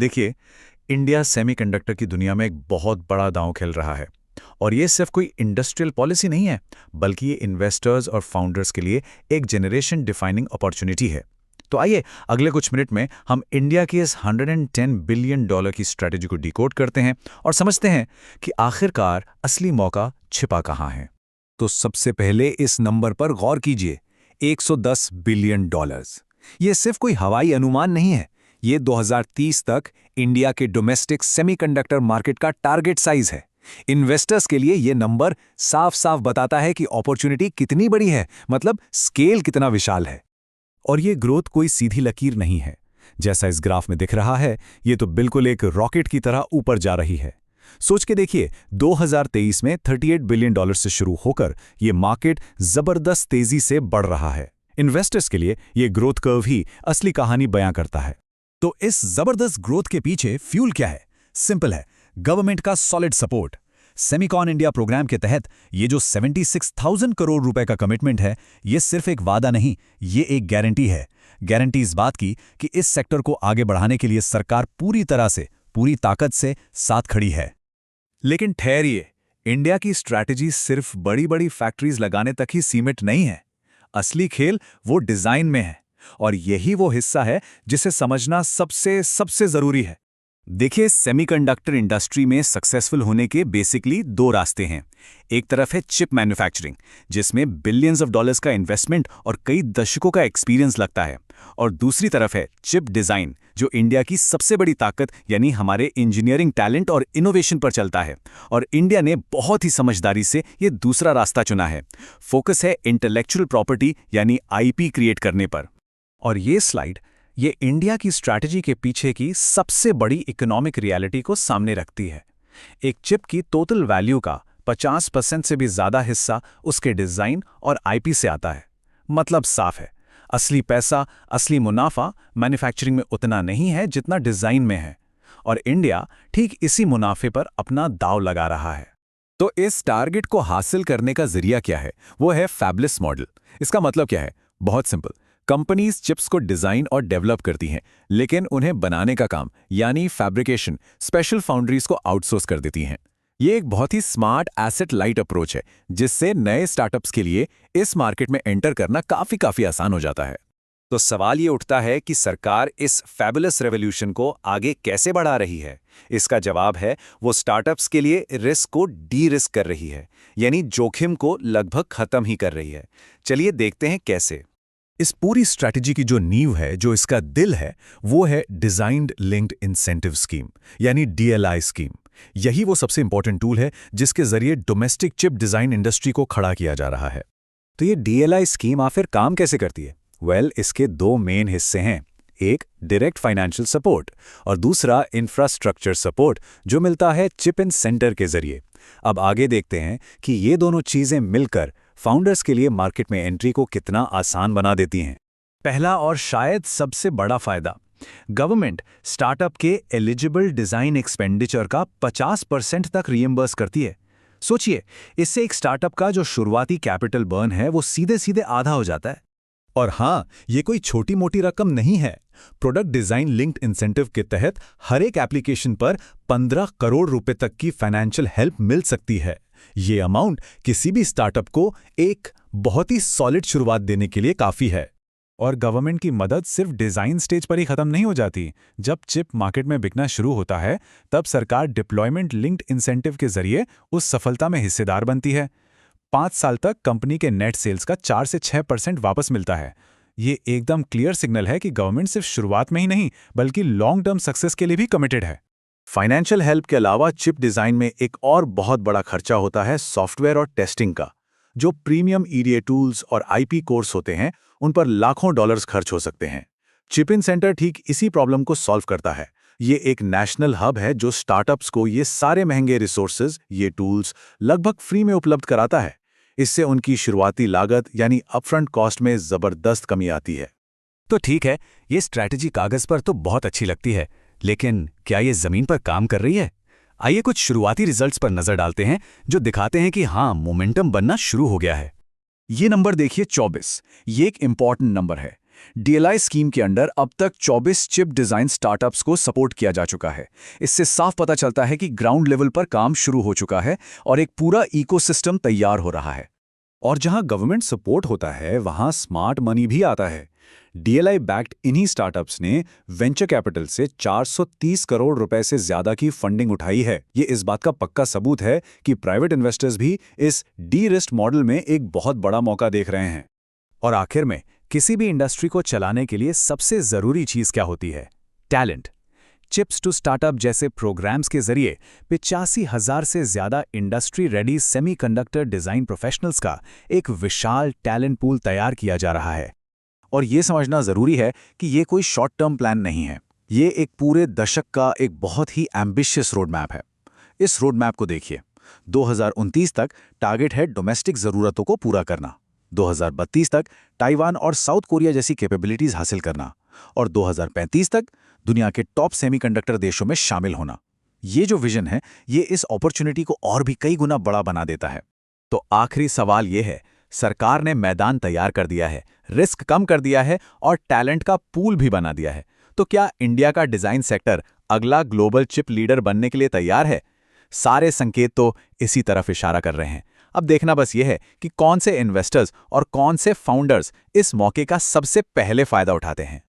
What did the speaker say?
देखिए, India semiconductor की दुनिया में एक बहुत बड़ा दांव खेल रहा है। और ये सिर्फ कोई इंडस्ट्रियल पॉलिसी नहीं है, बल्कि ये इन्वेस्टर्स और फाउंडर्स के लिए एक जनरेशन डिफाइनिंग अपॉर्चुनिटी है। तो आइए अगले कुछ मिनट में हम इंडिया की इस $110 बिलियन की स्ट्रैटेजी को डिकोड करते हैं और समझते हैं कि आखिरकार असली मौका छिपा कहाँ है। तो सबसे पहले इस नंबर पर गौर कीजिए, $110 बिलियन। ये सिर्फ कोई हवाई अनुमान नहीं है, ये 2030 तक इंडिया के डोमेस्टिक सेमीकंडक्टर मार्केट का टारगेट साइज है। इन्वेस्टर्स के लिए ये नंबर साफ साफ बताता है कि अपॉर्चुनिटी कितनी बड़ी है, मतलब स्केल कितना विशाल है। और ये ग्रोथ कोई सीधी लकीर नहीं है। जैसा इस ग्राफ में दिख रहा है, ये तो बिल्कुल एक रॉकेट की तरह ऊपर जा रही है। सोच के देखिए, 2023 में $38 बिलियन से शुरू होकर ये मार्केट जबरदस्त तेजी से बढ़ रहा है। इन्वेस्टर्स के लिए ये ग्रोथ कर्व ही असली कहानी बयां करता है। तो इस जबरदस्त ग्रोथ के पीछे फ्यूल क्या है? सिंपल है, गवर्नमेंट का solid support. Semicon India programme के तहत ये जो 76,000 करोड़ रुपए का कमिटमेंट है, ये सिर्फ एक वादा नहीं, ये एक गारंटी है। गारंटी इस बात की कि इस सेक्टर को आगे बढ़ाने के लिए सरकार पूरी तरह से, पूरी ताकत से साथ खड़ी है। लेकिन ठहरिए, इंडिया की स्ट्रैटेजी सिर्फ बड़ी बड़ी फैक्ट्रीज लगाने तक ही सीमित नहीं है। असली खेल वो डिजाइन में है, और यही वो हिस्सा है जिसे समझना सबसे जरूरी है। देखिए, सेमीकंडक्टर इंडस्ट्री में सक्सेसफुल होने के बेसिकली दो रास्ते हैं। एक तरफ है चिप मैन्युफैक्चरिंग, जिसमें बिलियंस ऑफ डॉलर्स का इन्वेस्टमेंट और कई दशकों का एक्सपीरियंस लगता है। और दूसरी तरफ है चिप डिजाइन, जो इंडिया की सबसे बड़ी ताकत यानी हमारे इंजीनियरिंग टैलेंट और इनोवेशन पर चलता है। और इंडिया ने बहुत ही समझदारी से ये दूसरा रास्ता चुना है। फोकस है इंटेलेक्चुअल प्रॉपर्टी यानी आईपी क्रिएट करने पर। और ये स्लाइड ये इंडिया की स्ट्रैटेजी के पीछे की सबसे बड़ी इकोनॉमिक रियलिटी को सामने रखती है। एक चिप की टोटल वैल्यू का 50% से भी ज्यादा हिस्सा उसके डिजाइन और आईपी से आता है। मतलब साफ है, असली पैसा, असली मुनाफा मैन्युफैक्चरिंग में उतना नहीं है जितना डिजाइन में है। और इंडिया ठीक इसी मुनाफे पर अपना दांव लगा रहा है। तो इस टारगेट को हासिल करने का जरिया क्या है? वो है फैबलेस मॉडल। इसका मतलब क्या है? बहुत सिंपल, कंपनीज चिप्स को डिजाइन और डेवलप करती हैं, लेकिन उन्हें बनाने का काम यानी फैब्रिकेशन स्पेशल फाउंड्रीज को आउटसोर्स कर देती हैं। ये एक बहुत ही स्मार्ट एसेट लाइट अप्रोच है, जिससे नए स्टार्टअप्स के लिए इस मार्केट में एंटर करना काफी आसान हो जाता है। तो सवाल ये उठता है कि सरकार इस फैबुलस रेवोल्यूशन को आगे कैसे बढ़ा रही है? इसका जवाब है, वो स्टार्टअप्स के लिए रिस्क को डी रिस्क कर रही है, यानी जोखिम को लगभग खत्म ही कर रही है। चलिए देखते हैं कैसे। इस पूरी स्ट्रैटेजी की जो नींव है, जो इसका दिल है, वो है डिजाइन्ड लिंक्ड इंसेंटिव स्कीम यानी डीएलआई स्कीम। यही वो सबसे इंपॉर्टेंट टूल है जिसके जरिए डोमेस्टिक चिप डिजाइन इंडस्ट्री को खड़ा किया जा रहा है। तो ये डीएलआई स्कीम आखिर काम कैसे करती है? इसके दो मेन हिस्से हैं। एक डायरेक्ट फाइनेंशियल सपोर्ट और दूसरा इंफ्रास्ट्रक्चर सपोर्ट, जो मिलता है चिप इन सेंटर के जरिए। अब आगे देखते हैं कि ये दोनों चीजें मिलकर फाउंडर्स के लिए मार्केट में एंट्री को कितना आसान बना देती हैं। पहला और शायद सबसे बड़ा फायदा, गवर्नमेंट स्टार्टअप के एलिजिबल डिजाइन एक्सपेंडिचर का 50% तक रीइंबर्स करती है। सोचिए, इससे एक स्टार्टअप का जो शुरुआती कैपिटल बर्न है वो सीधे सीधे आधा हो जाता है। और हाँ, ये कोई छोटी मोटी रकम नहीं है। प्रोडक्ट डिजाइन लिंक्ड इंसेंटिव के तहत हर एक एप्लीकेशन पर 15 करोड़ रुपए तक की फाइनेंशियल हेल्प मिल सकती है। ये अमाउंट किसी भी स्टार्टअप को एक बहुत ही सॉलिड शुरुआत देने के लिए काफी है। और गवर्नमेंट की मदद सिर्फ डिजाइन स्टेज पर ही खत्म नहीं हो जाती। जब चिप मार्केट में बिकना शुरू होता है, तब सरकार डिप्लॉयमेंट लिंक्ड इंसेंटिव के जरिए उस सफलता में हिस्सेदार बनती है। 5 साल तक कंपनी के नेट सेल्स का 4 से 6% वापस मिलता है। ये एकदम क्लियर सिग्नल है कि गवर्नमेंट सिर्फ शुरुआत में ही नहीं, बल्कि लॉन्ग टर्म सक्सेस के लिए भी कमिटेड है। फाइनेंशियल हेल्प के अलावा चिप डिजाइन में एक और बहुत बड़ा खर्चा होता है सॉफ्टवेयर और टेस्टिंग का। जो प्रीमियम ईडीए टूल्स और आईपी कोर्स होते हैं, उन पर लाखों डॉलर्स खर्च हो सकते हैं। चिप इन सेंटर ठीक इसी प्रॉब्लम को सॉल्व करता है। ये एक नेशनल हब है जो स्टार्टअप्स को ये सारे महंगे रिसोर्सेज, ये टूल्स लगभग फ्री में उपलब्ध कराता है। इससे उनकी शुरुआती लागत यानी अपफ्रंट कॉस्ट में जबरदस्त कमी आती है। तो ठीक है, ये स्ट्रैटेजी कागज पर तो बहुत अच्छी लगती है, लेकिन क्या ये जमीन पर काम कर रही है? आइए कुछ शुरुआती रिजल्ट्स पर नजर डालते हैं जो दिखाते हैं कि हाँ, मोमेंटम बनना शुरू हो गया है। ये नंबर देखिए, 24। ये एक इंपॉर्टेंट नंबर है। डीएलआई स्कीम के अंडर अब तक 24 चिप डिजाइन स्टार्टअप्स को सपोर्ट किया जा चुका है। इससे साफ पता चलता है कि ग्राउंड लेवल पर काम शुरू हो चुका है और एक पूरा इकोसिस्टम तैयार हो रहा है। और जहां गवर्नमेंट सपोर्ट होता है वहां स्मार्ट मनी भी आता है। डीएलआई बैक्ड इन्हीं स्टार्टअप्स ने वेंचर कैपिटल से 430 करोड़ रुपए से ज्यादा की फंडिंग उठाई है। ये इस बात का पक्का सबूत है कि प्राइवेट इन्वेस्टर्स भी इस डी रिस्क मॉडल में एक बहुत बड़ा मौका देख रहे हैं। और आखिर में किसी भी इंडस्ट्री को चलाने के लिए सबसे जरूरी चीज क्या होती है? टैलेंट। चिप्स टू स्टार्टअप जैसे प्रोग्राम्स के जरिए 85,000 से ज्यादा industry ready semiconductor design professionals का एक विशाल टैलेंट पूल तैयार किया जा रहा है। और ये समझना ज़रूरी है कि ये कोई शॉर्ट टर्म प्लान नहीं है। ये एक पूरे दशक का एक बहुत ही एम्बिशियस रोड मैप है। इस रोड मैप को देखिए। 2029 तक टारगेट है डोमेस्टिक ज़रूरतों को पूरा करना, 2032 तक ताइवान और साउथ कोरिया जैसी कैपेबिलिटीज़ हासिल करना और 2035 तक दुनिया के टॉप सेमीकंडक्टर देशों में शामिल होना। ये जो विजन है, ये इस अपॉर्चुनिटी को और भी कई गुना बड़ा बना देता है। तो आखिरी सवाल ये है, सरकार ने मैदान तैयार कर दिया है, रिस्क कम कर दिया है और टैलेंट का पूल भी बना दिया है। तो क्या इंडिया का डिजाइन सेक्टर अगला ग्लोबल चिप लीडर बनने के लिए तैयार है? सारे संकेत तो इसी तरफ इशारा कर रहे हैं। अब देखना बस यह है कि कौन से इन्वेस्टर्स और कौन से फाउंडर्स इस मौके का सबसे पहले फायदा उठाते हैं।